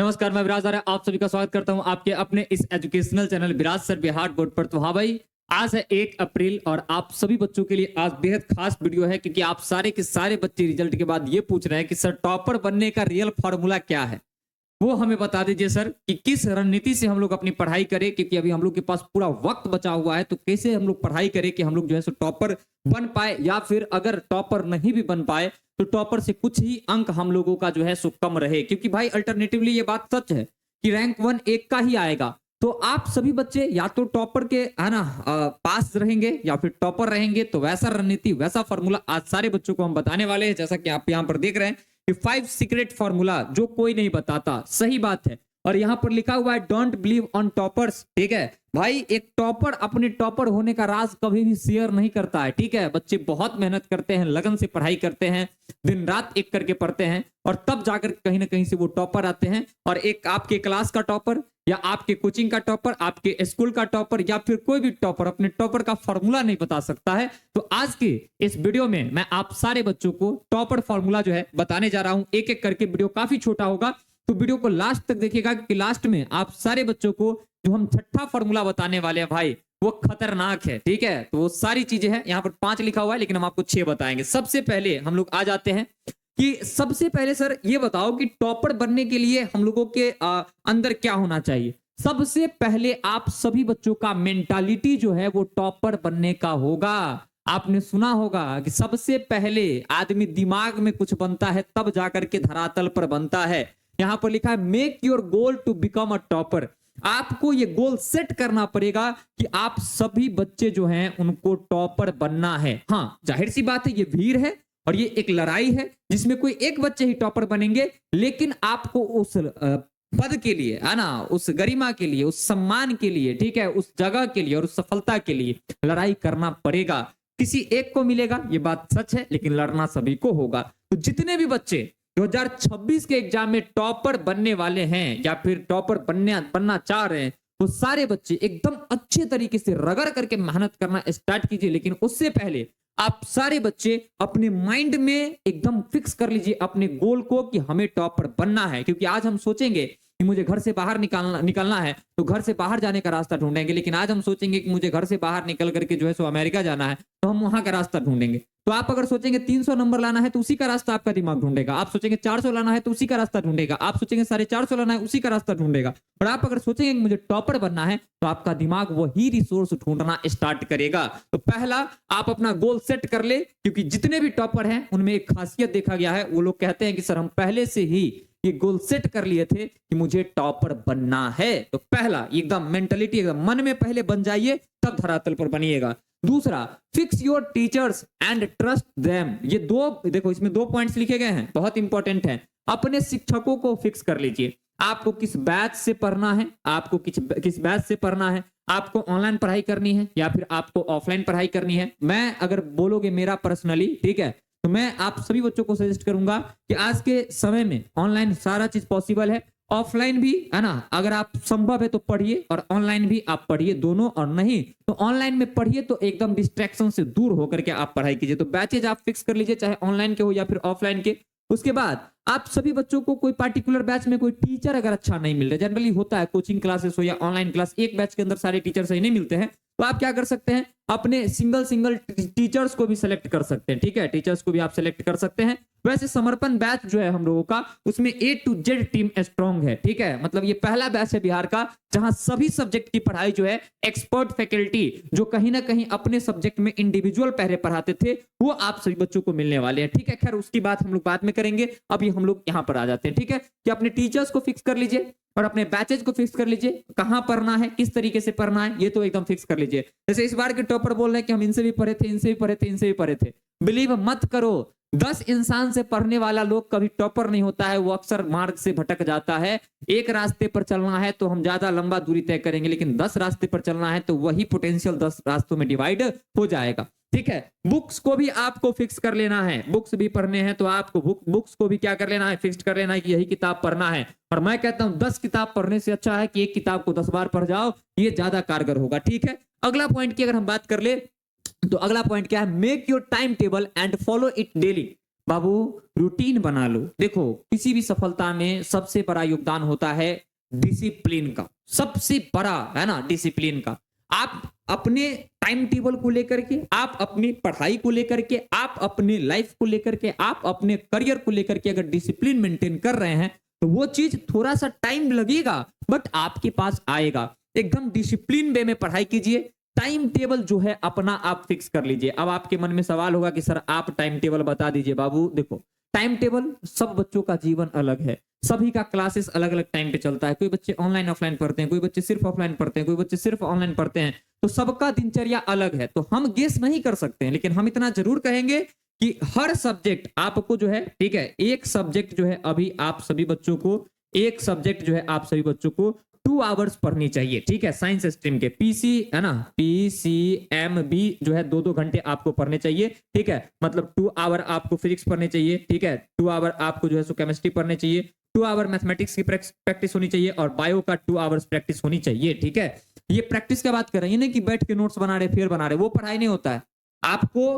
नमस्कार, मैं विराज आर्य आप सभी का स्वागत करता हूं आपके अपने इस एजुकेशनल चैनल विराज सर बिहार बोर्ड पर। तो हाँ भाई, आज है 1 अप्रैल और आप सभी बच्चों के लिए आज बेहद खास वीडियो है, क्योंकि आप सारे के सारे बच्चे रिजल्ट के बाद ये पूछ रहे हैं कि सर टॉपर बनने का रियल फॉर्मूला क्या है। वो हमें बता दीजिए सर कि किस रणनीति से हम लोग अपनी पढ़ाई करें, क्योंकि अभी हम लोग के पास पूरा वक्त बचा हुआ है। तो कैसे हम लोग पढ़ाई करें कि हम लोग जो है सो टॉपर बन पाए, या फिर अगर टॉपर नहीं भी बन पाए तो टॉपर से कुछ ही अंक हम लोगों का जो है सो कम रहे। क्योंकि भाई अल्टरनेटिवली ये बात सच है कि रैंक 1 एक का ही आएगा। तो आप सभी बच्चे या तो टॉपर के है ना पास रहेंगे या फिर टॉपर रहेंगे। तो वैसा रणनीति वैसा फॉर्मूला आज सारे बच्चों को हम बताने वाले हैं। जैसा कि आप यहाँ पर देख रहे हैं कि 5 सीक्रेट फॉर्मूला जो कोई नहीं बताता। सही बात है। और यहाँ पर लिखा हुआ है डोंट बिलीव ऑन टॉपर्स। ठीक है भाई, एक टॉपर अपने टॉपर होने का राज कभी भी शेयर नहीं करता है। ठीक है, बच्चे बहुत मेहनत करते हैं, लगन से पढ़ाई करते हैं, दिन रात एक करके पढ़ते हैं और तब जाकर कहीं ना कहीं से वो टॉपर आते हैं। और एक आपके क्लास का टॉपर या आपके कोचिंग का टॉपर, आपके स्कूल का टॉपर या फिर कोई भी टॉपर अपने टॉपर का फॉर्मूला नहीं बता सकता है। तो आज के इस वीडियो में मैं आप सारे बच्चों को टॉपर फॉर्मूला जो है बताने जा रहा हूं। एक एक करके वीडियो काफी छोटा होगा, तो वीडियो को लास्ट तक देखिएगा, क्योंकि लास्ट में आप सारे बच्चों को जो हम छठा फॉर्मूला बताने वाले हैं भाई वो खतरनाक है। ठीक है, तो वो सारी चीजें हैं। यहाँ पर 5 लिखा हुआ है लेकिन हम आपको 6 बताएंगे। सबसे पहले हम लोग आ जाते हैं कि सबसे पहले सर ये बताओ कि टॉपर बनने के लिए हम लोगों के अंदर क्या होना चाहिए। सबसे पहले आप सभी बच्चों का मेंटालिटी जो है वो टॉपर बनने का होगा। आपने सुना होगा कि सबसे पहले आदमी दिमाग में कुछ बनता है तब जाकर के धरातल पर बनता है। यहां पर लिखा है make your goal to become a topper. आपको ये गोल सेट करना पड़ेगा कि आप सभी बच्चे जो हैं उनको टॉपर बनना है। हाँ, जाहिर सी बात है ये भीड़ है और ये एक लड़ाई है जिसमें कोई एक बच्चे ही टॉपर बनेंगे, लेकिन आपको उस पद के लिए है ना, उस गरिमा के लिए, उस सम्मान के लिए, ठीक है, उस जगह के लिए और उस सफलता के लिए लड़ाई करना पड़ेगा। किसी एक को मिलेगा ये बात सच है, लेकिन लड़ना सभी को होगा। तो जितने भी बच्चे 2026 के एग्जाम में टॉपर बनने वाले हैं या फिर टॉपर बनना चाह रहे हैं, वो सारे बच्चे एकदम अच्छे तरीके से रगड़ करके मेहनत करना स्टार्ट कीजिए। लेकिन उससे पहले आप सारे बच्चे अपने माइंड में एकदम फिक्स कर लीजिए अपने गोल को कि हमें टॉपर बनना है। क्योंकि आज हम सोचेंगे कि मुझे घर से बाहर निकलना है तो घर से बाहर जाने का रास्ता ढूंढेंगे, लेकिन आज हम सोचेंगे कि मुझे घर से बाहर निकल करके जो है सो अमेरिका जाना है तो हम वहां का रास्ता ढूंढेंगे। तो आप अगर सोचेंगे 300 नंबर लाना है तो उसी का रास्ता आपका दिमाग ढूंढेगा। आप सोचेंगे 400 लाना है तो उसी का रास्ता ढूंढेगा। आप सोचेंगे 450 लाना है उसी का रास्ता ढूंढेगा। और आप अगर सोचेंगे कि मुझे टॉपर बनना है तो आपका दिमाग वही रिसोर्स ढूंढना स्टार्ट करेगा। तो पहला आप अपना गोल सेट कर ले, क्योंकि जितने भी टॉपर हैं उनमें एक खासियत देखा गया है। वो लोग कहते हैं कि सर हम पहले से ही ये गोल सेट कर लिए थे कि मुझे टॉपर बनना है। तो पहला एकदम मेंटलिटी एकदम मन में पहले बन जाइए, तब धरातल पर बनिएगा। दूसरा, fix your teachers and trust them. ये दो देखो, इसमें 2 पॉइंट्स लिखे गए हैं, बहुत इंपॉर्टेंट है। अपने शिक्षकों को फिक्स कर लीजिए। आपको किस बैच से पढ़ना है, आपको किस बैच से पढ़ना है, आपको ऑनलाइन पढ़ाई करनी है या फिर आपको ऑफलाइन पढ़ाई करनी है। मैं अगर बोलोगे मेरा पर्सनली, ठीक है, तो मैं आप सभी बच्चों को सजेस्ट करूंगा कि आज के समय में ऑनलाइन सारा चीज पॉसिबल है, ऑफलाइन भी है ना। अगर आप संभव है तो पढ़िए और ऑनलाइन भी आप पढ़िए, दोनों। और नहीं तो ऑनलाइन में पढ़िए तो एकदम डिस्ट्रैक्शन से दूर होकर के आप पढ़ाई कीजिए। तो बैचेज आप फिक्स कर लीजिए, चाहे ऑनलाइन के हो या फिर ऑफलाइन के। उसके बाद आप सभी बच्चों को कोई पार्टिकुलर बैच में कोई टीचर अगर अच्छा नहीं मिल रहा, जनरली होता है कोचिंग क्लासेस हो या ऑनलाइन क्लास, एक बैच के अंदर सारे टीचर सही नहीं मिलते हैं, तो आप क्या कर सकते हैं, अपने सिंगल टीचर्स को भी सिलेक्ट कर सकते हैं। ठीक है, टीचर्स को भी आप सिलेक्ट कर सकते हैं। वैसे समर्पण बैच जो है हम लोगों का, उसमें A to Z team strong है। ठीक है, मतलब ये पहला बैच है बिहार का जहां सभी सब्जेक्ट की पढ़ाई जो है एक्सपर्ट फैकल्टी जो कहीं ना कहीं अपने सब्जेक्ट में इंडिविजुअल पहले पढ़ाते थे, वो आप सभी बच्चों को मिलने वाले हैं। ठीक है, खैर उसकी बात हम लोग बाद में करेंगे, अभी हम लोग यहाँ पर आ जाते हैं। ठीक है, कि अपने टीचर्स को फिक्स कर लीजिए और अपने बैचेज को फिक्स कर लीजिए, कहां पढ़ना है, किस तरीके से पढ़ना है, ये तो एकदम फिक्स कर लीजिए। जैसे इस बार के टॉपर बोल रहे हैं कि हम इनसे भी पढ़े थे, इनसे भी पढ़े थे, इनसे भी पढ़े थे। बिलीव मत करो, 10 इंसान से पढ़ने वाला लोग कभी टॉपर नहीं होता है, वो अक्सर मार्ग से भटक जाता है। एक रास्ते पर चलना है तो हम ज्यादा लंबा दूरी तय करेंगे, लेकिन 10 रास्ते पर चलना है तो वही पोटेंशियल 10 रास्तों में डिवाइड हो जाएगा। ठीक है, बुक्स को भी आपको फिक्स कर लेना है। बुक्स भी पढ़ने हैं तो आपको बुक्स को भी क्या कर लेना है, फिक्स कर लेना है कि यही किताब पढ़ना है। और मैं कहता हूं 10 किताब पढ़ने से अच्छा है कि एक किताब को 10 बार पढ़ जाओ, ये ज्यादा कारगर होगा। ठीक है, अगला पॉइंट की अगर हम बात कर ले तो अगला पॉइंट क्या है, make your time table and follow it daily. Babu routine बना लो। देखो किसी भी सफलता में सबसे बड़ा योगदान होता है डिसिप्लिन का, सबसे बड़ा है ना डिसिप्लिन का। आप अपने टाइम टेबल को लेकर के, आप अपनी पढ़ाई को लेकर के, आप अपने लाइफ को लेकर के, आप अपने करियर को लेकर के अगर डिसिप्लिन मेंटेन कर रहे हैं तो वो चीज थोड़ा सा टाइम लगेगा बट आपके पास आएगा। एकदम डिसिप्लिन वे में पढ़ाई कीजिए, टाइम टेबल जो है अपना आप फिक्स कर लीजिए। अब आपके मन में सवाल होगा कि सर आप टाइम टेबल बता दीजिए। बाबू देखो टाइम टेबल सब बच्चों का जीवन अलग है, सभी का क्लासेस अलग अलग टाइम पे चलता है। कोई बच्चे ऑनलाइन ऑफलाइन पढ़ते हैं, कोई बच्चे सिर्फ ऑफलाइन पढ़ते हैं, कोई बच्चे सिर्फ ऑनलाइन पढ़ते हैं, तो सबका दिनचर्या अलग है। तो हम गेस नहीं कर सकते हैं, लेकिन हम इतना जरूर कहेंगे कि हर सब्जेक्ट आपको जो है ठीक है, एक सब्जेक्ट जो है अभी आप सभी बच्चों को, एक सब्जेक्ट जो है आप सभी बच्चों को 2 आवर्स पढ़नी चाहिए। ठीक है, साइंस स्ट्रीम के पीसी है ना, पीसीएमबी जो है 2-2 घंटे आपको पढ़ने चाहिए। ठीक है, मतलब 2 आवर आपको फिजिक्स पढ़ने चाहिए। ठीक है, 2 आवर आपको जो है सो केमिस्ट्री पढ़ने चाहिए, 2 आवर मैथमेटिक्स की प्रैक्टिस होनी चाहिए और बायो का 2 आवर्स प्रैक्टिस होनी चाहिए। ठीक है, ये प्रैक्टिस की बात कर रहे हैं, ये नहीं कि बैठ के नोट्स बना रहे फिर बना रहे, वो पढ़ाई नहीं होता है। आपको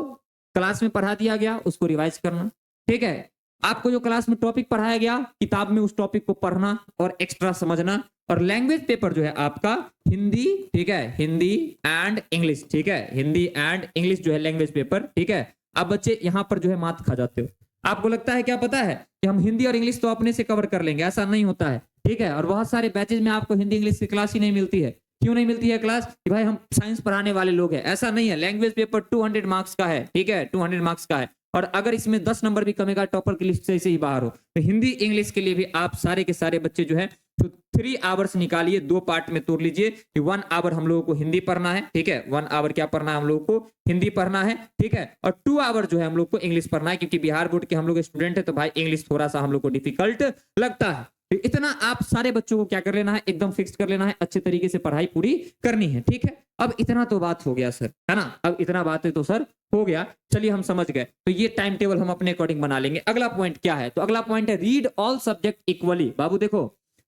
क्लास में पढ़ा दिया गया उसको रिवाइज करना। ठीक है, आपको जो क्लास में टॉपिक पढ़ाया गया किताब में उस टॉपिक को पढ़ना और एक्स्ट्रा समझना। और लैंग्वेज पेपर जो है आपका हिंदी, ठीक है, हिंदी एंड इंग्लिश। ठीक है, हिंदी एंड इंग्लिश जो है लैंग्वेज पेपर। ठीक है, अब बच्चे यहाँ पर जो है मात खा जाते हो। आपको लगता है क्या पता है कि हम हिंदी और इंग्लिश तो अपने से कवर कर लेंगे, ऐसा नहीं होता है। ठीक है, और बहुत सारे बैचेज में आपको हिंदी इंग्लिश की क्लास ही नहीं मिलती है। क्यों नहीं मिलती है क्लास? कि भाई हम साइंस पढ़ाने वाले लोग हैं, ऐसा नहीं है। लैंग्वेज पेपर 200 मार्क्स का है। ठीक है, 200 मार्क्स का है, और अगर इसमें 10 नंबर भी कमेगा टॉपर की लिस्ट से ही बाहर हो, तो हिंदी इंग्लिश के लिए भी आप सारे के सारे बच्चे जो है तो 3 आवर्स निकालिए, 2 पार्ट में तोड़ लीजिए कि 1 आवर हम लोगों को हिंदी पढ़ना है। ठीक है, 1 आवर क्या पढ़ना है हम लोगों को? हिंदी पढ़ना है। ठीक है, और 2 आवर जो है हम लोग को इंग्लिश पढ़ना है, क्योंकि बिहार बोर्ड के हम लोग स्टूडेंट है तो भाई इंग्लिश थोड़ा सा हम लोग को डिफिकल्ट लगता है। तो इतना आप सारे बच्चों को क्या कर लेना है, एकदम फिक्स कर लेना है, अच्छे तरीके से पढ़ाई पूरी करनी है। ठीक है, अब इतना तो बात हो गया सर, है ना, अब इतना बात है तो सर हो गया, चलिए हम समझ गए। तो ये टाइम टेबल हम अपने अकॉर्डिंग बना लेंगे। अगला पॉइंट क्या है? तो अगला पॉइंट है रीड ऑल सब्जेक्ट इक्वली। बाबू देखो,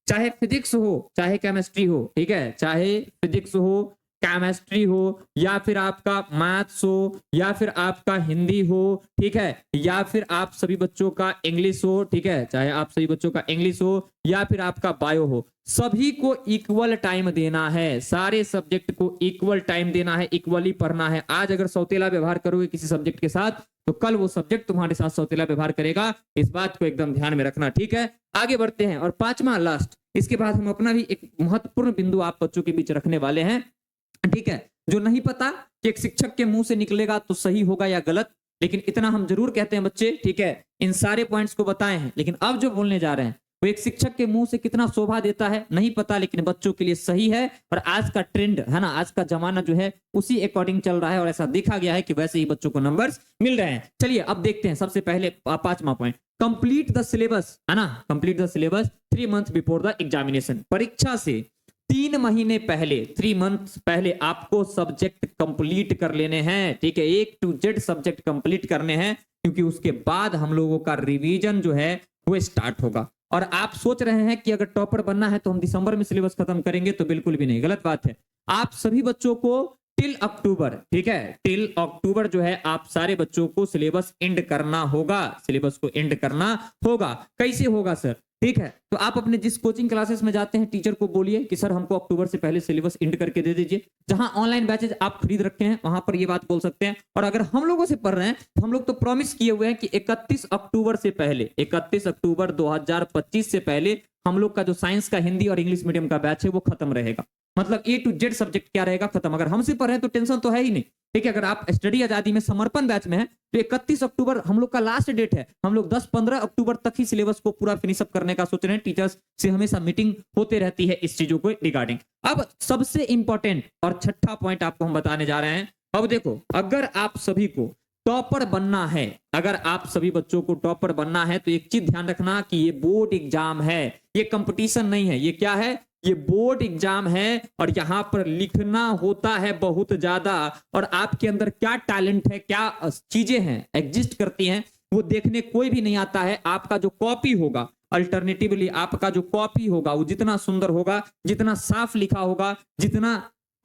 चाहे फिजिक्स हो चाहे केमिस्ट्री हो, ठीक है, चाहे फिजिक्स हो केमिस्ट्री हो या फिर आपका मैथ्स हो या फिर आपका हिंदी हो, ठीक है, या फिर आप सभी बच्चों का इंग्लिश हो, ठीक है, चाहे आप सभी बच्चों का इंग्लिश हो या फिर आपका बायो हो, सभी को इक्वल टाइम देना है। सारे सब्जेक्ट को इक्वल टाइम देना है, इक्वली पढ़ना है। आज अगर सौतेला व्यवहार करोगे किसी सब्जेक्ट के साथ तो कल वो सब्जेक्ट तुम्हारे साथ सौतेला व्यवहार करेगा। इस बात को एकदम ध्यान में रखना। ठीक है, आगे बढ़ते हैं। और 5वां लास्ट, इसके बाद हम अपना भी एक महत्वपूर्ण बिंदु आप बच्चों के बीच रखने वाले हैं। ठीक है, जो नहीं पता कि एक शिक्षक के मुंह से निकलेगा तो सही होगा या गलत, लेकिन इतना हम जरूर कहते हैं बच्चे, ठीक है, इन सारे पॉइंट्स को बताए हैं, लेकिन अब जो बोलने जा रहे हैं वो एक शिक्षक के मुंह से कितना शोभा देता है नहीं पता, लेकिन बच्चों के लिए सही है। और आज का ट्रेंड है ना, आज का जमाना जो है उसी अकॉर्डिंग चल रहा है और ऐसा देखा गया है कि वैसे ही बच्चों को नंबर्स मिल रहे हैं। चलिए अब देखते हैं। सबसे पहले 5वां पॉइंट, कंप्लीट द सिलेबस, है ना, complete the syllabus 3 month before the examination. परीक्षा से 3 महीने पहले, 3 मंथ पहले आपको सब्जेक्ट कंप्लीट कर लेने हैं। ठीक है, A to Z subject complete करने हैं, क्योंकि उसके बाद हम लोगों का रिवीजन जो है वो स्टार्ट होगा। और आप सोच रहे हैं कि अगर टॉपर बनना है तो हम दिसंबर में सिलेबस खत्म करेंगे, तो बिल्कुल भी नहीं, गलत बात है। आप सभी बच्चों को टिल अक्टूबर, ठीक है, टिल अक्टूबर जो है आप सारे बच्चों को सिलेबस एंड करना होगा, सिलेबस को एंड करना होगा। कैसे होगा सर? ठीक है, तो आप अपने जिस कोचिंग क्लासेस में जाते हैं टीचर को बोलिए कि सर हमको अक्टूबर से पहले सिलेबस एंड करके दे दीजिए। जहां ऑनलाइन बैचेज आप खरीद रखे हैं वहां पर ये बात बोल सकते हैं। और अगर हम लोगों से पढ़ रहे हैं तो हम लोग तो प्रॉमिस किए हुए हैं कि 31 अक्टूबर से पहले, 31 अक्टूबर 2025 से पहले हम लोग का जो साइंस का, हिंदी और इंग्लिश मीडियम का बैच है वो खत्म रहेगा। मतलब A to Z सब्जेक्ट क्या रहेगा, खत्म। अगर हमसे पढ़ रहे हैं तो टेंशन तो है ही नहीं। ठीक है, अगर आप स्टडी आजादी में समर्पण बैच में है तो 31 अक्टूबर हम लोग का लास्ट डेट है। हम लोग 10-15 अक्टूबर तक ही सिलेबस को पूरा फिनिश अप करने का सोच रहे हैं। टीचर्स से हमेशा मीटिंग होते रहती है इस चीजों को रिगार्डिंग। अब सबसे इंपॉर्टेंट और 6ठा पॉइंट आपको हम बताने जा रहे हैं। अब देखो, अगर आप सभी को टॉपर बनना है, अगर आप सभी बच्चों को टॉपर बनना है तो एक चीज ध्यान रखना कि ये बोर्ड एग्जाम है, ये कंपटीशन नहीं है। ये क्या है? ये बोर्ड एग्जाम है और यहाँ पर लिखना होता है बहुत ज्यादा। और आपके अंदर क्या टैलेंट है, क्या चीजें हैं एग्जिस्ट करती हैं, वो देखने कोई भी नहीं आता है। आपका जो कॉपी होगा, अल्टरनेटिवली आपका जो कॉपी होगा वो जितना सुंदर होगा, जितना साफ लिखा होगा, जितना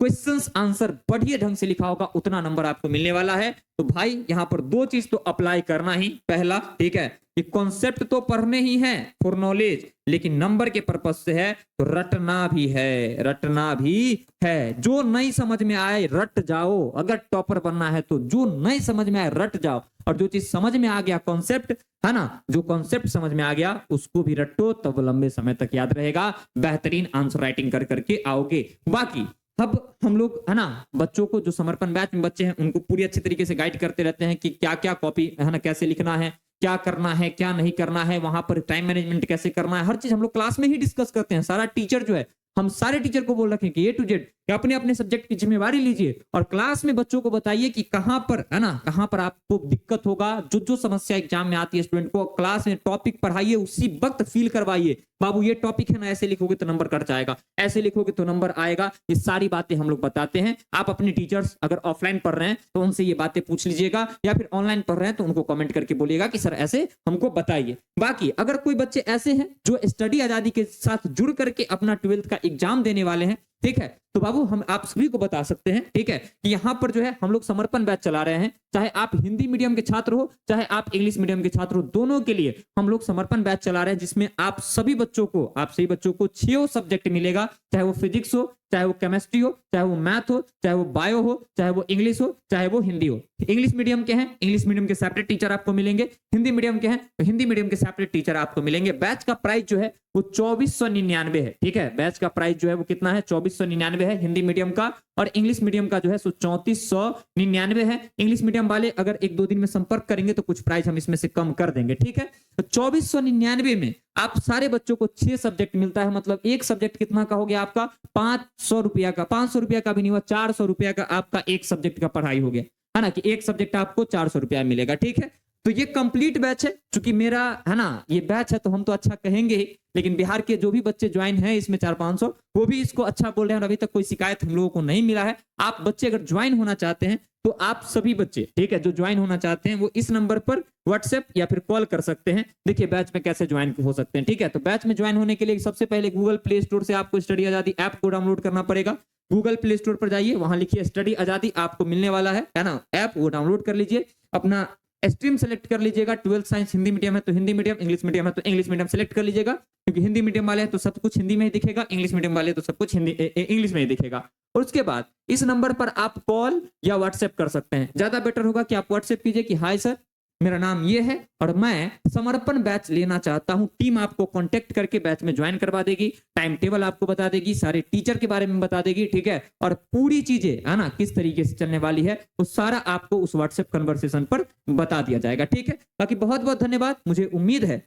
क्वेश्चंस आंसर बढ़िया ढंग से लिखा होगा उतना नंबर आपको मिलने वाला है। तो भाई यहाँ पर दो चीज तो अप्लाई करना ही, पहला ठीक है कि कॉन्सेप्ट तो पढ़ने ही है फॉर नॉलेज, लेकिन नंबर के पर्पज से है तो रटना भी है, रटना भी है। जो नहीं समझ में आए रट जाओ, अगर टॉपर बनना है तो जो नहीं समझ में आए रट जाओ, और जो चीज समझ में आ गया कॉन्सेप्ट है ना, जो कॉन्सेप्ट समझ में आ गया उसको भी रटो, तब लंबे समय तक याद रहेगा, बेहतरीन आंसर राइटिंग कर करके आओगे। बाकी अब हम लोग है ना बच्चों को, जो समर्पण बैच में बच्चे हैं उनको पूरी अच्छी तरीके से गाइड करते रहते हैं कि क्या क्या कॉपी है ना, कैसे लिखना है, क्या करना है क्या नहीं करना है, वहां पर टाइम मैनेजमेंट कैसे करना है, हर चीज हम लोग क्लास में ही डिस्कस करते हैं। सारा टीचर जो है, हम सारे टीचर को बोल रखे हैं कि A to Z अपने अपने सब्जेक्ट की जिम्मेवारी लीजिए और क्लास में बच्चों को बताइए कि कहां पर है ना, कहां पर आपको दिक्कत होगा, जो जो समस्या एग्जाम में आती है स्टूडेंट को क्लास में टॉपिक पढ़ाइए, उसी वक्त फील करवाइए, बाबू ये टॉपिक है ना, ऐसे लिखोगे तो नंबर कट जाएगा, ऐसे लिखोगे तो नंबर आएगा। ये सारी बातें हम लोग बताते हैं। आप अपने टीचर्स अगर ऑफलाइन पढ़ रहे हैं तो उनसे ये बातें पूछ लीजिएगा, या फिर ऑनलाइन पढ़ रहे हैं तो उनको कमेंट करके बोलिएगा कि सर ऐसे हमको बताइए। बाकी अगर कोई बच्चे ऐसे हैं जो स्टडी आजादी के साथ जुड़ करके अपना 12th का एग्जाम देने वाले हैं, ठीक है, तो बाबू हम आप सभी को बता सकते हैं, ठीक है, कि यहाँ पर जो है हम लोग समर्पण बैच चला रहे हैं। चाहे आप हिंदी मीडियम के छात्र हो, चाहे आप इंग्लिश मीडियम के छात्र हो, दोनों के लिए हम लोग समर्पण बैच चला रहे हैं, जिसमें आप सभी बच्चों को 6 सब्जेक्ट मिलेगा, चाहे वो फिजिक्स हो, चाहे वो केमिस्ट्री हो, चाहे वो मैथ हो, चाहे वो बायो हो, चाहे वो इंग्लिश हो, चाहे वो हिंदी हो। इंग्लिश मीडियम के हैं, इंग्लिश मीडियम के सेपरेट टीचर आपको मिलेंगे, हिंदी मीडियम के हैं तो हिंदी मीडियम के सेपरेट टीचर आपको मिलेंगे। बैच का प्राइस जो है वो 2499 है, ठीक है, बैच का प्राइस जो है वो कितना है, 2499 है हिंदी मीडियम का, और इंग्लिश मीडियम का जो है 3499 है। इंग्लिश मीडियम वाले अगर 1-2 दिन में संपर्क करेंगे तो कुछ प्राइस हम इसमें से कम कर देंगे, ठीक है। तो 2499 में आप सारे बच्चों को 6 सब्जेक्ट मिलता है, मतलब एक सब्जेक्ट कितना का हो गया आपका, 500 रुपया का, 500 रुपया का भी नहीं हुआ, 400 रुपया का आपका एक सब्जेक्ट का पढ़ाई हो गया, है ना, कि एक सब्जेक्ट आपको 400 रुपया मिलेगा, ठीक है। तो ये कंप्लीट बैच है, चूंकि मेरा है ना ये बैच है तो हम तो अच्छा कहेंगे ही, लेकिन बिहार के जो भी बच्चे ज्वाइन हैं इसमें 400-500, वो भी इसको अच्छा बोल रहे हैं और अभी तक कोई शिकायत हम लोगों को नहीं मिला है। आप बच्चे अगर ज्वाइन होना चाहते हैं तो आप सभी बच्चे, ठीक है, जो ज्वाइन होना चाहते हैं वो इस नंबर पर व्हाट्सएप या फिर कॉल कर सकते हैं। देखिए बैच में कैसे ज्वाइन हो सकते हैं, ठीक है। तो बैच में ज्वाइन होने के लिए सबसे पहले गूगल प्ले स्टोर से आपको स्टडी आजादी ऐप को डाउनलोड करना पड़ेगा। गूगल प्ले स्टोर पर जाइए, वहां लिखिए स्टडी आजादी, आपको मिलने वाला है ना ऐप, वो डाउनलोड कर लीजिए। अपना स्ट्रीम सेलेक्ट कर लीजिएगा, 12th साइंस हिंदी मीडियम है तो हिंदी मीडियम, इंग्लिश मीडियम है तो इंग्लिश मीडियम सेलेक्ट कर लीजिएगा, क्योंकि हिंदी मीडियम वाले हैं तो सब कुछ हिंदी में ही दिखेगा, इंग्लिश मीडियम वाले तो सब कुछ हिंदी इंग्लिश में ही दिखेगा। और उसके बाद इस नंबर पर आप कॉल या व्हाट्सएप कर सकते हैं। ज्यादा बेटर होगा कि आप व्हाट्सएप कीजिए कि हाय सर, मेरा नाम ये है और मैं समर्पण बैच लेना चाहता हूं। टीम आपको कांटेक्ट करके बैच में ज्वाइन करवा देगी, टाइम टेबल आपको बता देगी, सारे टीचर के बारे में बता देगी, ठीक है, और पूरी चीजें है ना किस तरीके से चलने वाली है वो सारा आपको उस व्हाट्सएप कन्वर्सेशन पर बता दिया जाएगा, ठीक है। बाकी बहुत बहुत धन्यवाद। मुझे उम्मीद है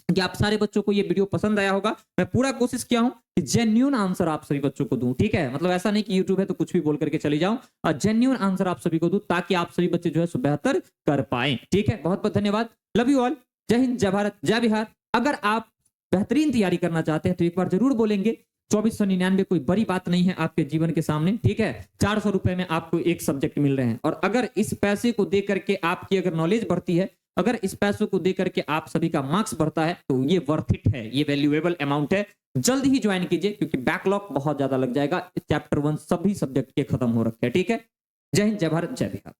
कि आप सारे बच्चों को ये वीडियो पसंद आया होगा। मैं पूरा कोशिश किया हूं कि जेन्युइन आंसर आप सभी बच्चों को दूं, ठीक है, मतलब ऐसा नहीं कि यूट्यूब है तो कुछ भी बोल करके चली जाऊं, और जेन्युइन आंसर आप सभी को दूं ताकि आप सभी बच्चे जो है बेहतर कर पाए, ठीक है। बहुत बहुत धन्यवाद, लव यू ऑल, जय हिंद, जय भारत, जय बिहार। अगर आप बेहतरीन तैयारी करना चाहते हैं तो एक बार जरूर बोलेंगे 2499 कोई बड़ी बात नहीं है आपके जीवन के सामने, ठीक है। 400 रुपए में आपको एक सब्जेक्ट मिल रहे हैं, और अगर इस पैसे को दे करके आपकी अगर नॉलेज बढ़ती है, अगर इस पैसों को दे करके आप सभी का मार्क्स बढ़ता है तो ये वर्थ इट है, ये वैल्यूएबल अमाउंट है। जल्द ही ज्वाइन कीजिए क्योंकि बैकलॉग बहुत ज्यादा लग जाएगा। चैप्टर 1 सभी सब्जेक्ट के खत्म हो रखे हैं, ठीक है। जय हिंद, जय भारत, जय बिहार।